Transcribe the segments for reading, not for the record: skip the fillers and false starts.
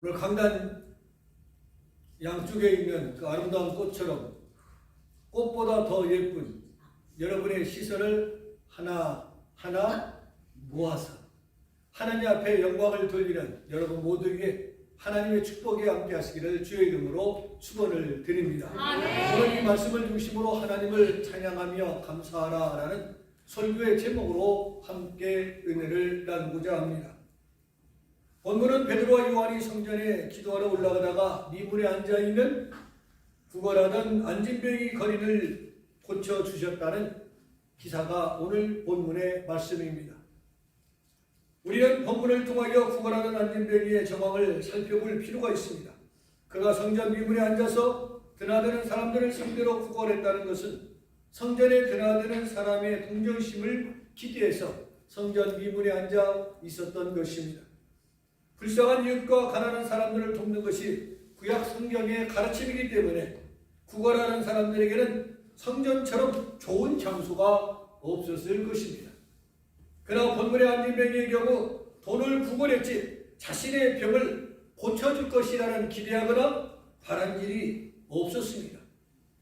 오늘 강단 양쪽에 있는 그 아름다운 꽃처럼 꽃보다 더 예쁜 여러분의 시선을 하나하나 모아서 하나님 앞에 영광을 돌리는 여러분 모두에게 하나님의 축복이 함께 하시기를 주의 이름으로 축원을 드립니다. 오늘 이 말씀을 중심으로 하나님을 찬양하며 감사하라 라는 설교의 제목으로 함께 은혜를 나누고자 합니다. 본문은 베드로와 요한이 성전에 기도하러 올라가다가 미문에 앉아있는 구걸하던 안진뱅이 거린을 고쳐주셨다는 기사가 오늘 본문의 말씀입니다. 우리는 본문을 통하여 구걸하던 안진뱅이의 정황을 살펴볼 필요가 있습니다. 그가 성전 미문에 앉아서 드나드는 사람들을 상대로 구걸했다는 것은 성전에 드나드는 사람의 동정심을 기대해서 성전 미문에 앉아 있었던 것입니다. 불쌍한 이웃과 가난한 사람들을 돕는 것이 구약 성경의 가르침이기 때문에 구걸하는 사람들에게는 성전처럼 좋은 장소가 없었을 것입니다. 그러나 본문의 안진뱅이의 경우 돈을 구걸했지 자신의 병을 고쳐줄 것이라는 기대하거나 바란 일이 없었습니다.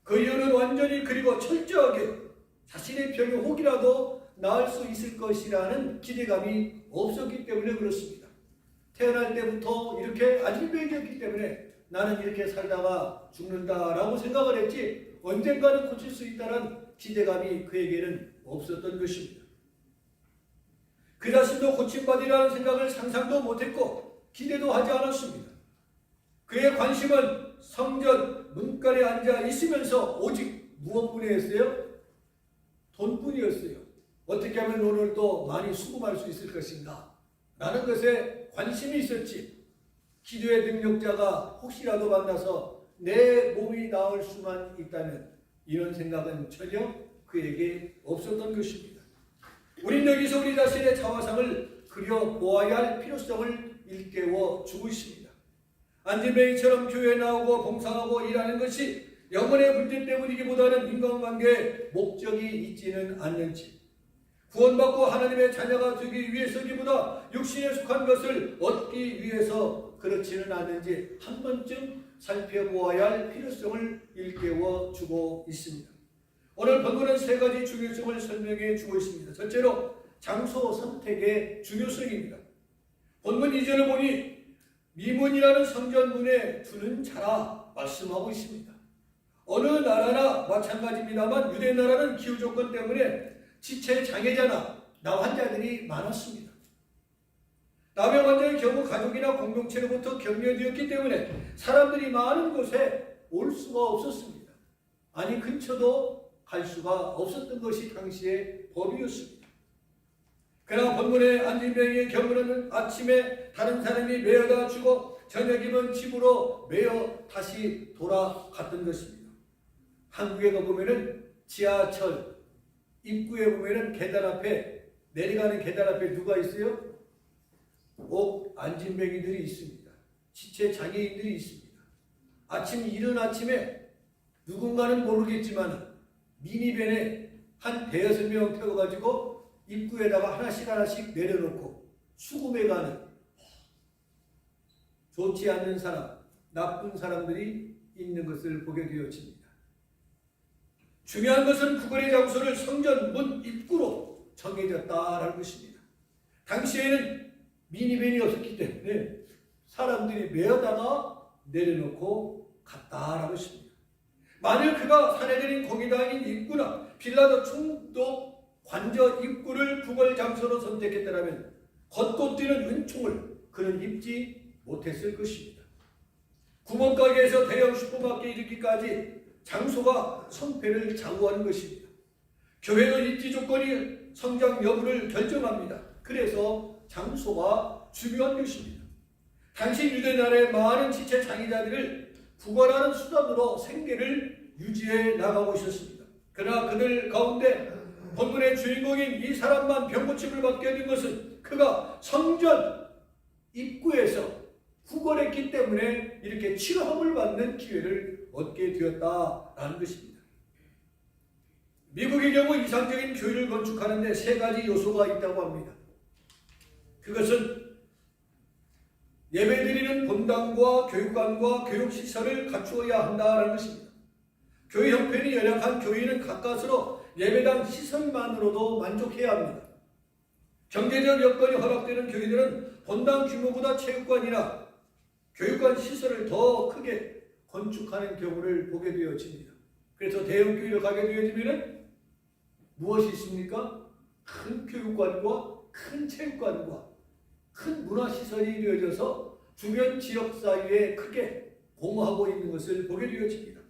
그 이유는 완전히 그리고 철저하게 자신의 병이 혹이라도 나을 수 있을 것이라는 기대감이 없었기 때문에 그렇습니다. 태어날 때부터 이렇게 안진뱅이였기 때문에 나는 이렇게 살다가 죽는다라고 생각을 했지 언젠가는 고칠 수 있다는 기대감이 그에게는 없었던 것입니다. 그 자신도 고침받으리라는 생각을 상상도 못했고 기대도 하지 않았습니다. 그의 관심은 성전 문간에 앉아 있으면서 오직 무엇뿐이었어요? 돈뿐이었어요. 어떻게 하면 오늘 또 많이 수금할 수 있을 것인가 라는 것에 관심이 있었지 기도의 능력자가 혹시라도 만나서 내 몸이 나을 수만 있다면 이런 생각은 전혀 그에게 없었던 것입니다. 우린 여기서 우리 자신의 자화상을 그려보아야 할 필요성을 일깨워 주고 있습니다. 안진뱅이처럼 교회에 나오고 봉사하고 일하는 것이 영혼의 문제 때문이기보다는 인간관계에 목적이 있지는 않는지 구원받고 하나님의 자녀가 되기 위해서기보다 육신에 속한 것을 얻기 위해서 그렇지는 않은지 한 번쯤 살펴보아야 할 필요성을 일깨워 주고 있습니다. 오늘 본문은 세 가지 중요성을 설명해 주고 있습니다. 첫째로 장소 선택의 중요성입니다. 본문 2절을 보니 미문이라는 성전문에 두는 자라 말씀하고 있습니다. 어느 나라나 마찬가지입니다만 유대 나라는 기후 조건 때문에 지체 장애자나 나환자들이 많았습니다. 남의 환자의 경우 가족이나 공동체로부터 격려되었기 때문에 사람들이 많은 곳에 올 수가 없었습니다. 아니 근처도 갈 수가 없었던 것이 당시의 법이었습니다. 그러나 본문의 안진뱅이의 경우는 아침에 다른 사람이 메어다 주고 저녁이면 집으로 메어 다시 돌아갔던 것입니다. 한국에 가보면은 지하철 입구에 보면은 계단 앞에 내려가는 계단 앞에 누가 있어요? 꼭 안진뱅이들이 있습니다. 지체 장애인들이 있습니다. 이른 아침에 누군가는 모르겠지만 미니밴에 한 대여섯 명 태워가지고 입구에다가 하나씩 내려놓고 수금해 가는 좋지 않는 사람, 나쁜 사람들이 있는 것을 보게 되어집니다. 중요한 것은 구걸의 장소를 성전 문 입구로 정해졌다라는 것입니다. 당시에는 미니밴이 없었기 때문에 사람들이 메어다가 내려놓고 갔다라는 것입니다. 만일 그가 사내들인 공의당인 입구나 빌라도 총독 관저 입구를 구걸 장소로 선택했더라면 걷고 뛰는 은총을 그는 입지 못했을 것입니다. 구멍가게에서 대형 슈퍼마켓에 이르기까지 장소가 성패를 좌우하는 것입니다. 교회의 입지 조건이 성장 여부를 결정합니다. 그래서 장소가 중요한 것입니다. 당시 유대나라의 많은 지체 장애자들을 구걸하는 수단으로 생계를 유지해 나가고 있었습니다. 그러나 그들 가운데 본문의 주인공인 이 사람만 병고침을 받게 된 것은 그가 성전 입구에서 구걸했기 때문에 이렇게 치료함을 받는 기회를 얻게 되었다라는 것입니다. 미국의 경우 이상적인 교회를 건축하는 데 세 가지 요소가 있다고 합니다. 그것은 예배드리는 본당과 교육관과 교육시설을 갖추어야 한다는 것입니다. 교회 형편이 열악한 교회는 가까스로 예배당 시설만으로도 만족해야 합니다. 경제적 여건이 허락되는 교회들은 본당 규모보다 체육관이나 교육관 시설을 더 크게 건축하는 경우를 보게 되어집니다. 그래서 대형 교회를 가게 되어지면 무엇이 있습니까? 큰 교육관과 큰 체육관과 큰 문화시설이 이루어져서 주변 지역 사이에 크게 공허하고 있는 것을 보게 되어집니다.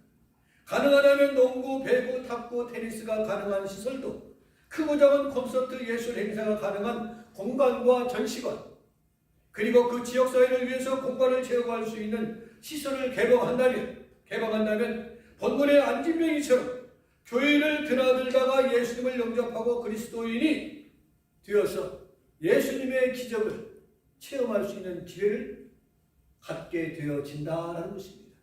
가능하다면 농구, 배구, 탁구, 테니스가 가능한 시설도 크고 작은 콘서트, 예술 행사가 가능한 공간과 전시관, 그리고 그 지역사회를 위해서 공간을 제공할 수 있는 시설을 개방한다면 본문의 안진병이처럼 교회를 드나들다가 예수님을 영접하고 그리스도인이 되어서 예수님의 기적을 체험할 수 있는 기회를 갖게 되어진다는 것입니다.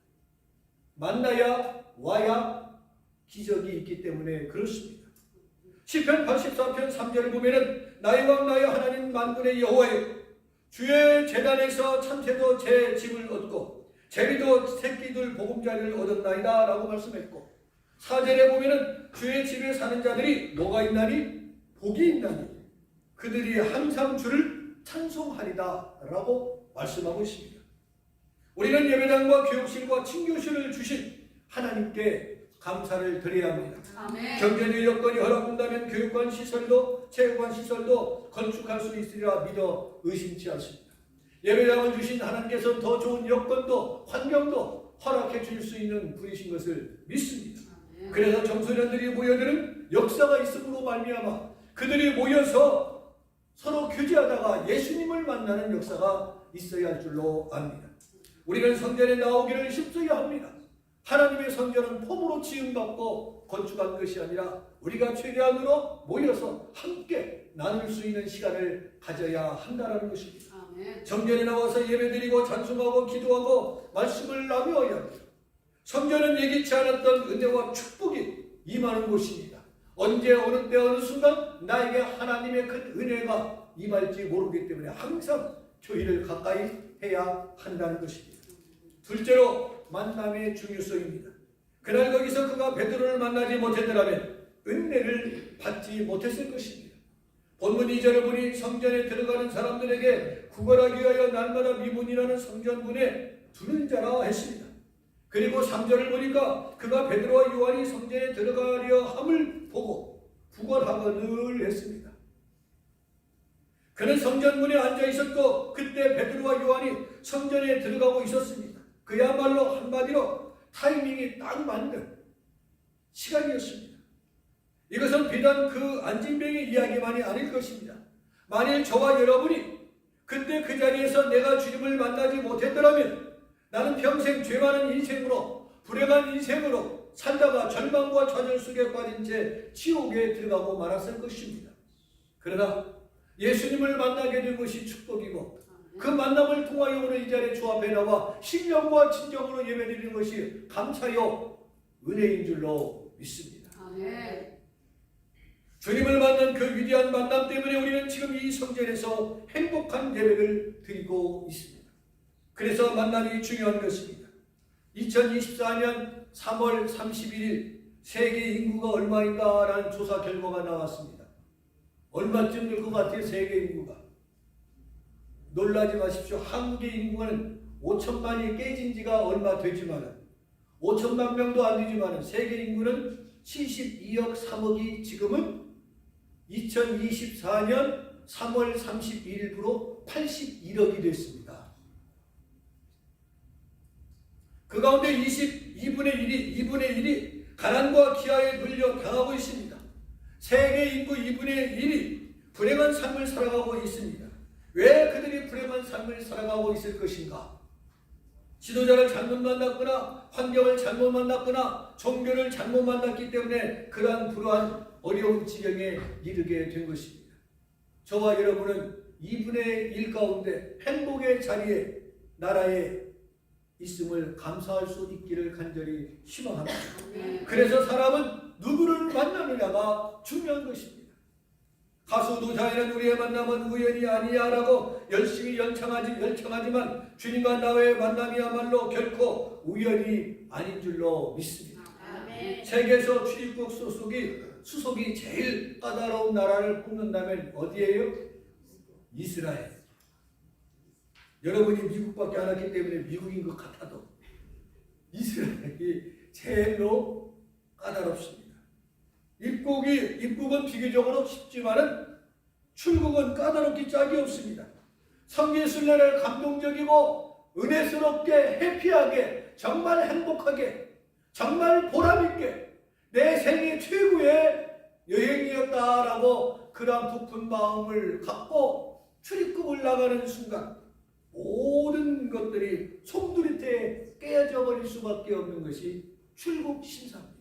만나야 와야 기적이 있기 때문에 그렇습니다. 시편 84편 3절을 보면은 나의 왕 나의 하나님 만군의 여호와여, 주의 제단에서 참새도 제 집을 얻고 제비도 새끼들 보금자리를 얻었나이다 라고 말씀했고, 4절에 보면은 주의 집에 사는 자들이 뭐가 있나니? 복이 있나니 그들이 항상 주를 찬송하리다 라고 말씀하고 있습니다. 우리는 예배당과 교육실과 친교실을 주신 하나님께 감사를 드려야 합니다. 아멘. 경제적 여건이 허락한다면 교육관 시설도 체육관 시설도 건축할 수 있으리라 믿어 의심치 않습니다. 예배당을 주신 하나님께서 더 좋은 여건도 환경도 허락해 줄 수 있는 분이신 것을 믿습니다. 아멘. 그래서 청소년들이 모여드는 역사가 있음으로 말미암아 그들이 모여서 서로 교제하다가 예수님을 만나는 역사가 있어야 할 줄로 압니다. 우리는 성전에 나오기를 힘써야 합니다. 하나님의 성전은 폼으로 지음받고 건축한 것이 아니라 우리가 최대한으로 모여서 함께 나눌 수 있는 시간을 가져야 한다는 것입니다. 아멘. 성전에 나와서 예배드리고 찬송하고 기도하고 말씀을 나누어야 합니다. 성전은 예기치 않았던 은혜와 축복이 임하는 곳입니다. 언제 어느 때 어느 순간 나에게 하나님의 큰 은혜가 임할지 모르기 때문에 항상 교회를 가까이 해야 한다는 것입니다. 둘째로 만남의 중요성입니다. 그날 거기서 그가 베드로를 만나지 못했더라면 은혜를 받지 못했을 것입니다. 본문 2절을 보니 성전에 들어가는 사람들에게 구걸하기 위하여 날마다 미문이라는 성전문에 두는 자라 했습니다. 그리고 3절을 보니까 그가 베드로와 요한이 성전에 들어가려 함을 보고 구걸하거늘 했습니다. 그는 성전문에 앉아 있었고 그때 베드로와 요한이 성전에 들어가고 있었습니다. 그야말로 한마디로 타이밍이 딱 맞는 시간이었습니다. 이것은 비단 그 안진병의 이야기만이 아닐 것입니다. 만일 저와 여러분이 그때 그 자리에서 내가 주님을 만나지 못했더라면 나는 평생 죄 많은 인생으로 불행한 인생으로 살다가 절망과 좌절 속에 빠진 채 지옥에 들어가고 말았을 것입니다. 그러나 예수님을 만나게 된 것이 축복이고 그 만남을 통하여 오늘 이 자리에 주 앞에 나와 신령과 진정으로 예배드리는 것이 감사요 은혜인 줄로 믿습니다. 아멘. 주님을 만난 그 위대한 만남 때문에 우리는 지금 이 성전에서 행복한 예배를 드리고 있습니다. 그래서 만남이 중요한 것입니다. 2024년 3월 31일 세계 인구가 얼마인가라는 조사 결과가 나왔습니다. 얼마쯤 될 것 같아요? 세계 인구가. 놀라지 마십시오. 한국의 인구는 5천만이 깨진 지가 얼마 되지만은 5천만 명도 안 되지만은 세계 인구는 72억 3억이 지금은 2024년 3월 31일부로 81억이 됐습니다. 그 가운데 2분의 1이 가난과 기아에 눌려 당하고 있습니다. 세계 인구 2분의 1이 불행한 삶을 살아가고 있습니다. 왜 그들이 불행한 삶을 살아가고 있을 것인가? 지도자를 잘못 만났거나 환경을 잘못 만났거나 종교를 잘못 만났기 때문에 그러한 불우한 어려운 지경에 이르게 된 것입니다. 저와 여러분은 2분의 1 가운데 행복의 자리에 나라에 있음을 감사할 수 있기를 간절히 희망합니다. 그래서 사람은 누구를 만나느냐가 중요한 것입니다. 가수 노사에는 우리의 만남은 우연이 아니야라고 열심히 열창하지만 주님과 나의 만남이야말로 결코 우연이 아닌 줄로 믿습니다. 아멘. 세계에서 출입국 수속이 제일 까다로운 나라를 뽑는다면 어디예요? 이스라엘. 여러분이 미국밖에 안 왔기 때문에 미국인 것 같아도 이스라엘이 제일로 까다롭습니다. 입국은 비교적으로 쉽지만은 출국은 까다롭기 짝이 없습니다. 성지순례를 감동적이고 은혜스럽게 해피하게 정말 행복하게 정말 보람있게 내 생애 최고의 여행이었다라고 그런 부푼 마음을 갖고 출입국을 나가는 순간 모든 것들이 송두리째 깨져 버릴 수밖에 없는 것이 출국 심사입니다.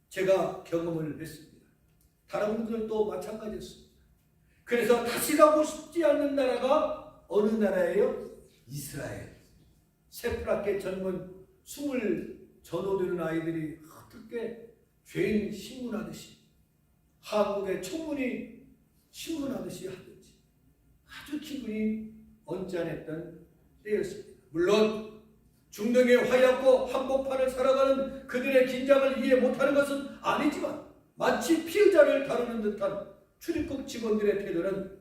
제가 경험을 했습니다. 다른 분들도 마찬가지였습니다. 그래서 다시 가고 싶지 않는 나라가 어느 나라예요? 이스라엘. 새파랗게 젊은 20 전후되는 아이들이 어떻게 죄인 신문하듯이 한국의 청문이 신문하듯이 하든지 아주 기분이 언짢았던 때였습니다. 물론 중동의 화약고 한복판을 살아가는 그들의 긴장을 이해 못하는 것은 아니지만 마치 피해자를 다루는 듯한 출입국 직원들의 태도는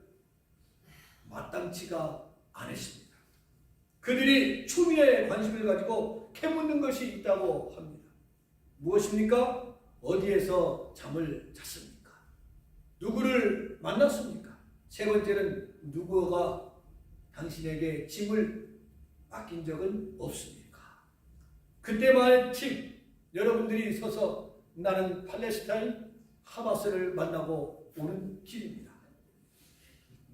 마땅치가 않았습니다. 그들이 추미에 관심을 가지고 캐묻는 것이 있다고 합니다. 무엇입니까? 어디에서 잠을 잤습니까? 누구를 만났습니까? 세 번째는 누구가 당신에게 짐을 맡긴 적은 없습니까? 그때 마침 여러분들이 서서 나는 팔레스타인 하마스를 만나고 오는 길입니다.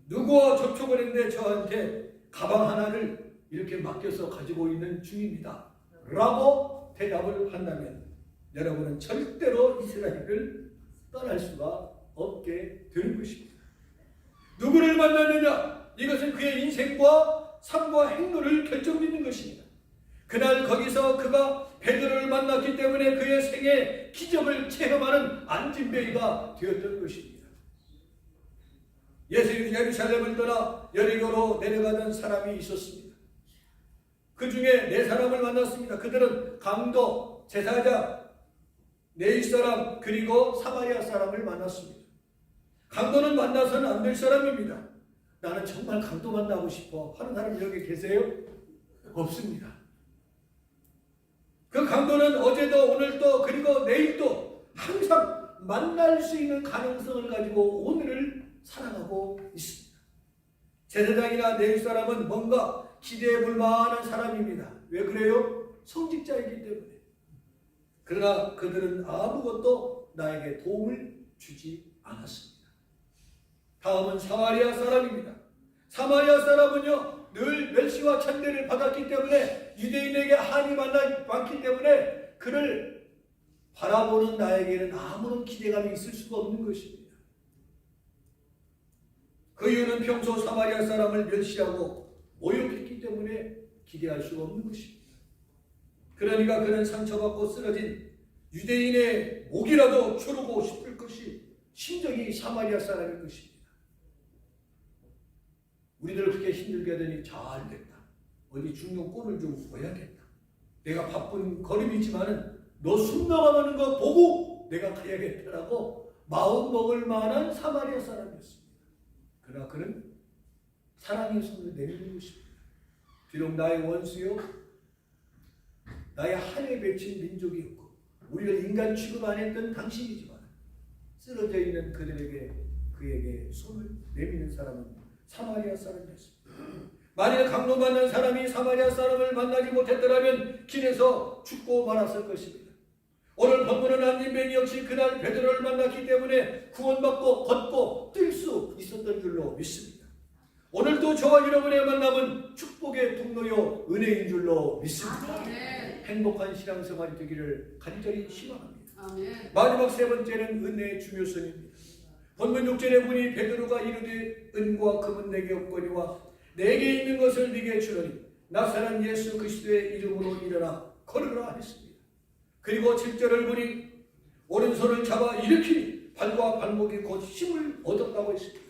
누구와 접촉을 했는데 저한테 가방 하나를 이렇게 맡겨서 가지고 있는 중입니다. 라고 대답을 한다면 여러분은 절대로 이스라엘을 떠날 수가 없게 되는 것입니다. 누구를 만났느냐? 이것은 그의 인생과 삶과 행로를 결정짓는 것입니다. 그날 거기서 그가 베드로를 만났기 때문에 그의 생애 기적을 체험하는 안진뱅이가 되었던 것입니다. 예루살렘을 떠나 여리고로 내려가던 사람이 있었습니다. 그 중에 4사람을 만났습니다. 그들은 강도, 제사장, 네일 사람 그리고 사마리아 사람을 만났습니다. 강도는 만나서는 안 될 사람입니다. 나는 정말 강도 만나고 싶어 하는 사람 여기 계세요? 없습니다. 그 강도는 어제도 오늘도 그리고 내일도 항상 만날 수 있는 가능성을 가지고 오늘을 살아가고 있습니다. 제사장이나 네일 사람은 뭔가 기대해 볼 만한 사람입니다. 왜 그래요? 성직자이기 때문에. 그러나 그들은 아무것도 나에게 도움을 주지 않았습니다. 다음은 사마리아 사람입니다. 사마리아 사람은요 늘 멸시와 천대를 받았기 때문에 유대인에게 한이 많기 때문에 그를 바라보는 나에게는 아무런 기대감이 있을 수가 없는 것입니다. 그 이유는 평소 사마리아 사람을 멸시하고 모욕했기 때문에 기대할 수가 없는 것입니다. 그러니까 그는 상처받고 쓰러진 유대인의 목이라도 조르고 싶을 것이 심정이 사마리아 사람일 것입니다. 우리들을 그렇게 힘들게 하더니 잘됐다. 어디 죽는 꼴을 좀 보야겠다. 내가 바쁜 걸음이지만은 너 숨 나가는 거 보고 내가 가야겠다라고 마음 먹을 만한 사마리아 사람이었습니다. 그러나 그는 사랑의 손을 내미는 것입니다. 비록 나의 원수요 나의 한에 맺힌 민족이었고 우리를 인간 취급 안 했던 당신이지만 쓰러져 있는 그에게 손을 내미는 사람은 사마리아 사람이었습니다. 만일 강도 만난 사람이 사마리아 사람을 만나지 못했더라면 길에서 죽고 말았을 것입니다. 오늘 본문은 안진뱅이 역시 그날 베드로를 만났기 때문에 구원받고 걷고 뛸 수 있었던 줄로 믿습니다. 오늘도 저와 여러분의 만남은 축복의 통로요 은혜인 줄로 믿습니다. 아멘. 행복한 신앙생활이 되기를 간절히 희망합니다. 아멘. 마지막 세 번째는 은혜의 중요성입니다. 본문 6절에 보니 베드로가 이르되 은과 금은 내게 없거니와 내게 있는 것을 네게 주노니 나사렛 예수 그리스도의 이름으로 일어나 걸으라 했습니다. 그리고 7절을 보니 오른손을 잡아 일으키니 발과 발목이 곧 힘을 얻었다고 했습니다.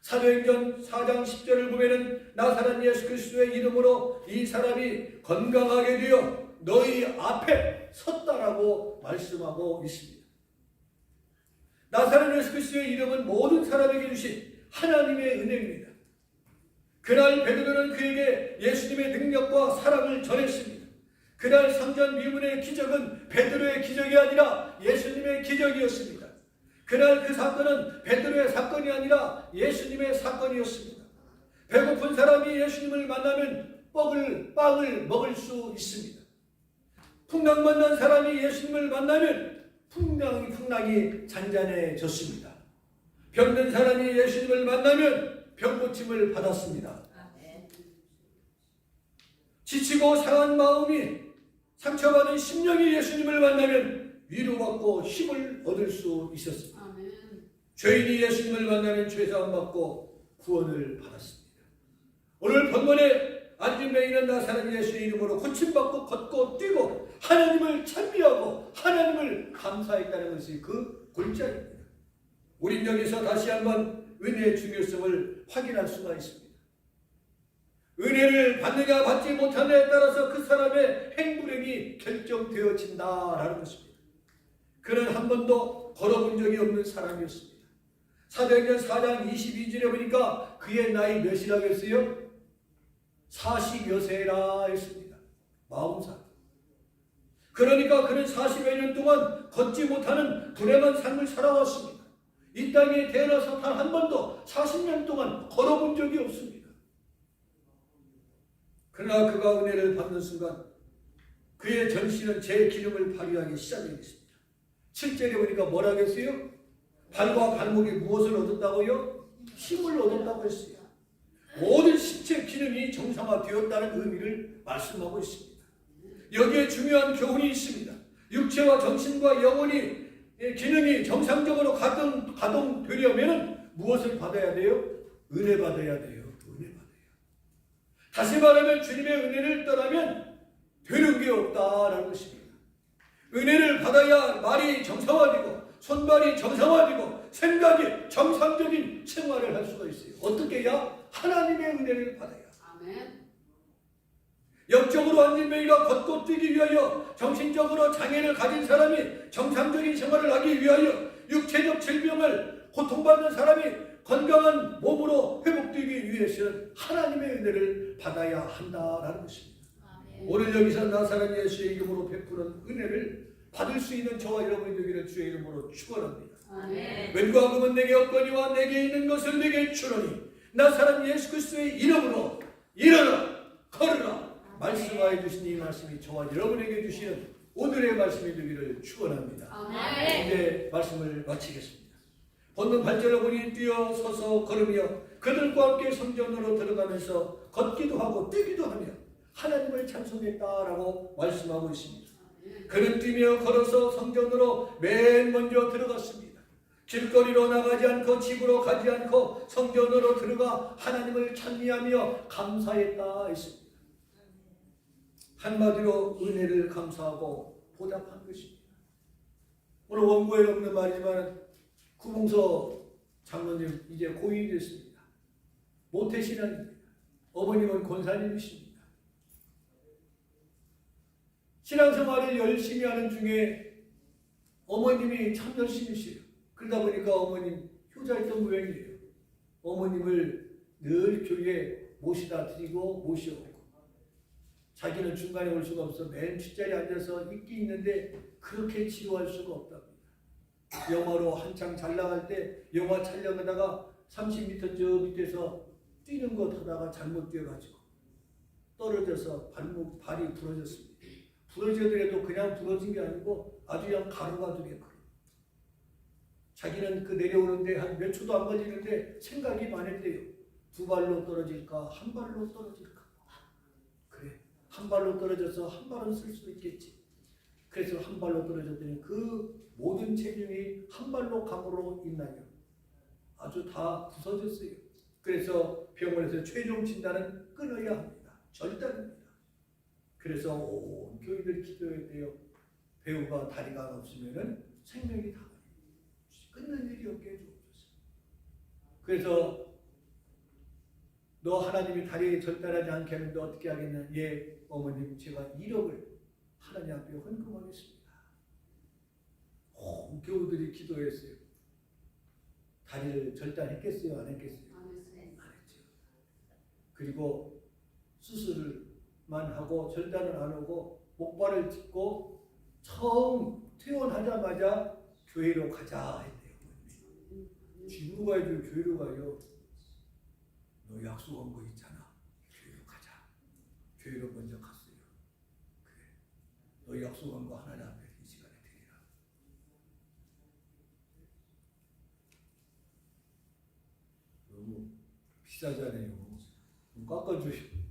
사도행전 4장 10절을 보면은 나사렛 예수 그리스도의 이름으로 이 사람이 건강하게 되어 너희 앞에 섰다라고 말씀하고 있습니다. 나사렛 예수 그리스도의 이름은 모든 사람에게 주신 하나님의 은혜입니다. 그날 베드로는 그에게 예수님의 능력과 사랑을 전했습니다. 그날 성전 미문의 기적은 베드로의 기적이 아니라 예수님의 기적이었습니다. 그날 그 사건은 베드로의 사건이 아니라 예수님의 사건이었습니다. 배고픈 사람이 예수님을 만나면 빵을 먹을 수 있습니다. 풍랑 만난 사람이 예수님을 만나면 풍랑이 잔잔해졌습니다. 병든 사람이 예수님을 만나면 병고침을 받았습니다. 지치고 상한 마음이 상처받은 심령이 예수님을 만나면 위로받고 힘을 얻을 수 있었습니다. 죄인이 예수님을 만나면 죄사함 받고 구원을 받았습니다. 오늘 본문에 앉은 있는 나사렛 예수의 이름으로 고침받고 걷고 뛰고 하나님을 찬미하고 하나님을 감사했다는 것이 그 골자입니다. 우린 여기서 다시 한번 은혜의 중요성을 확인할 수가 있습니다. 은혜를 받느냐 받지 못하느냐에 따라서 그 사람의 행불행이 결정되어진다라는 것입니다. 그는 한 번도 걸어본 적이 없는 사람이었습니다. 사도행전 4장 22절에 보니까 그의 나이 몇이라고 했어요? 40여 세라 했습니다. 40살. 그러니까 그는 40여 년 동안 걷지 못하는 불행한 삶을 살아왔습니다. 이 땅에 태어나서 단 한 번도 40년 동안 걸어본 적이 없습니다. 그러나 그가 은혜를 받는 순간 그의 전신은 제 기능을 발휘하기 시작했습니다. 7절에 보니까 뭐라고 했어요? 발과 발목이 무엇을 얻었다고요? 힘을 얻었다고 했어요. 모든 신체 기능이 정상화되었다는 의미를 말씀하고 있습니다. 여기에 중요한 교훈이 있습니다. 육체와 정신과 영혼이 기능이 정상적으로 가동되려면 무엇을 받아야 돼요? 은혜 받아야 돼요. 은혜 받아야. 다시 말하면 주님의 은혜를 떠나면 되는 게 없다라는 것입니다. 은혜를 받아야 말이 정상화되고 손발이 정상화되고 생각이 정상적인 생활을 할 수가 있어요. 어떻게 해야? 하나님의 은혜를 받아야. 아멘. 영적으로 앉은 매이가 걷고 뛰기 위하여 정신적으로 장애를 가진 사람이 정상적인 생활을 하기 위하여 육체적 질병을 고통받는 사람이 건강한 몸으로 회복되기 위해서는 하나님의 은혜를 받아야 한다라는 것입니다. 아멘. 오늘 여기서 나사렛 예수의 이름으로 베푸는 은혜를 받을 수 있는 저와 여러분이 되기를 주의 이름으로 축원합니다. 웬과 금은 내게 없거니와 내게 있는 것을 내게 주노니 나사렛 예수 그리스도의 이름으로 일어나 걸으라 말씀하여 주신 이 말씀이 저와 여러분에게 주시는 오늘의 말씀이 되기를 축원합니다. 이제 말씀을 마치겠습니다. 본문 8절로 보니 뛰어 서서 걸으며 그들과 함께 성전으로 들어가면서 걷기도 하고 뛰기도 하며 하나님을 찬송했다라고 말씀하고 있습니다. 그는 뛰며 걸어서 성전으로 맨 먼저 들어갔습니다. 길거리로 나가지 않고 집으로 가지 않고 성전으로 들어가 하나님을 찬미하며 감사했다 했습니다. 한마디로 은혜를 감사하고 보답한 것입니다. 오늘 원고에 없는 말이지만 구봉서 장로님 이제 고인이 됐습니다. 모태신앙입니다. 어머님은 권사님이십니다. 신앙생활을 열심히 하는 중에 어머님이 참 열심히시요. 그러다 보니까 어머님 효자였던 모양이에요. 어머님을 늘 교회에 모시다 드리고 모셔오고 자기는 중간에 올 수가 없어 맨 뒷자리에 앉아서 있긴 있는데 그렇게 치료할 수가 없답니다. 영화로 한창 잘 나갈 때 영화 촬영하다가 30m 저 밑에서 뛰는 것 하다가 잘못 뛰어가지고 떨어져서 발이 부러졌습니다. 부러지더라도 그냥 부러진 게 아니고 아주 그냥 가루가 되겠고 자기는 그 내려오는데 한 몇 초도 안 걸리는데 생각이 많았대요. 두 발로 떨어질까 한 발로 떨어질까. 그래 한 발로 떨어져서 한 발은 쓸 수 있겠지. 그래서 한 발로 떨어졌더니 그 모든 체중이 한 발로 감으로 있나요? 아주 다 부서졌어요. 그래서 병원에서 최종 진단은 끊어야 합니다. 절단입니다. 그래서 온 교인들이 기도했대요. 배우가 다리가 없으면 생명이 다. 끊는 일이 없게 해주옵소서. 그래서 너 하나님이 다리에 절단하지 않게 하는데 어떻게 하겠냐? 예, 어머님 제가 1억을 하나님 앞에 헌금하겠습니다. 온 교우들이 기도했어요. 다리를 절단했겠어요? 안 했겠어요? 안 했죠. 그리고 수술만 하고 절단을 안 하고 목발을 짚고 처음 퇴원하자마자 교회로 가자 했대요. 집으로 가야죠. 교회로 가요. 너 약속한 거 있잖아. 교회로 가자. 교회로 먼저 갔어요. 그래. 너 약속한 거 하나님 앞에 이 시간에 드리라. 너무 비싸잖아요. 좀 깎아주시오.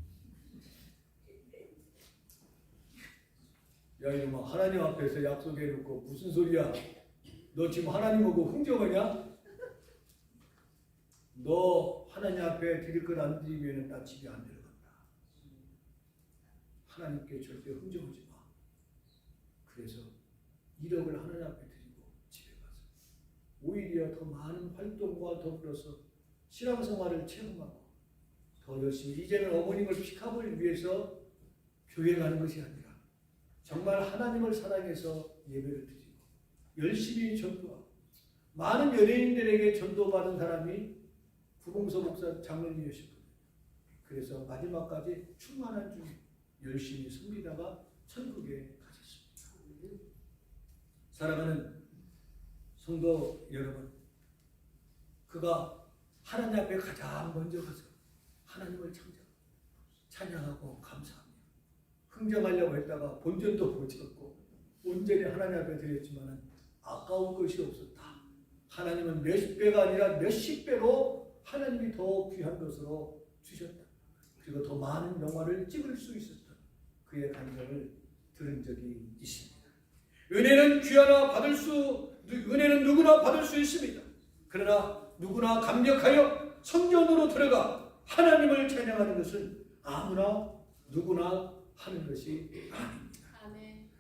야 이놈아, 하나님 앞에서 약속해놓고 무슨 소리야? 너 지금 하나님하고 흥정하냐? 너 하나님 앞에 드릴 것 안 드리면 나 집에 안 들어간다. 하나님께 절대 흥정하지 마. 그래서 1억을 하나님 앞에 드리고 집에 가서 오히려 더 많은 활동과 더불어서 신앙생활을 체험하고 더 열심히, 이제는 어머님을 픽업을 위해서 교회 가는 것이 아니라 정말 하나님을 사랑해서 예배를 드리고 열심히 전도하고, 많은 연예인들에게 전도받은 사람이 구봉서 목사 장로님이셨거든요. 그래서 마지막까지 충만한 중 열심히 섬기다가 천국에 가셨습니다. 사랑하는 성도 여러분, 그가 하나님 앞에 가장 먼저 가서 하나님을 찬양하고 감사합니다. 흥정하려고 했다가 본전도 못 찾고 온전히 하나님 앞에 드렸지만 아까운 것이 없었다. 하나님은 몇십 배가 아니라 몇십 배로 하나님이 더 귀한 것으로 주셨다. 그리고 더 많은 영화를 찍을 수 있었다. 그의 간증을 들은 적이 있습니다. 은혜는 은혜는 누구나 받을 수 있습니다. 그러나 누구나 감격하여 성전으로 들어가 하나님을 찬양하는 것은 아무나 누구나 하는 것이 아닙니다.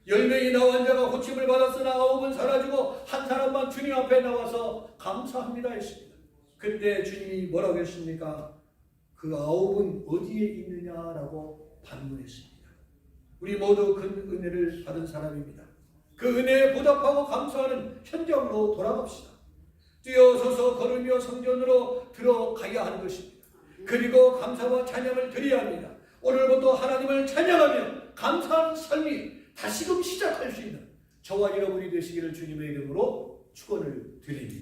10명이 나온 자가 고침을 받았으나 9은 사라지고 한 사람만 주님 앞에 나와서 감사합니다 했습니다. 그때 주님이 뭐라고 했습니까? 그 9은 어디에 있느냐라고 반문했습니다. 우리 모두 그 은혜를 받은 사람입니다. 그 은혜에 보답하고 감사하는 현장으로 돌아갑시다. 뛰어서서 걸으며 성전으로 들어가야 하는 것입니다. 그리고 감사와 찬양을 드려야 합니다. 오늘부터 하나님을 찬양하며 감사하는 삶이 다시금 시작할 수 있는 저와 여러분이 되시기를 주님의 이름으로 축원을 드립니다.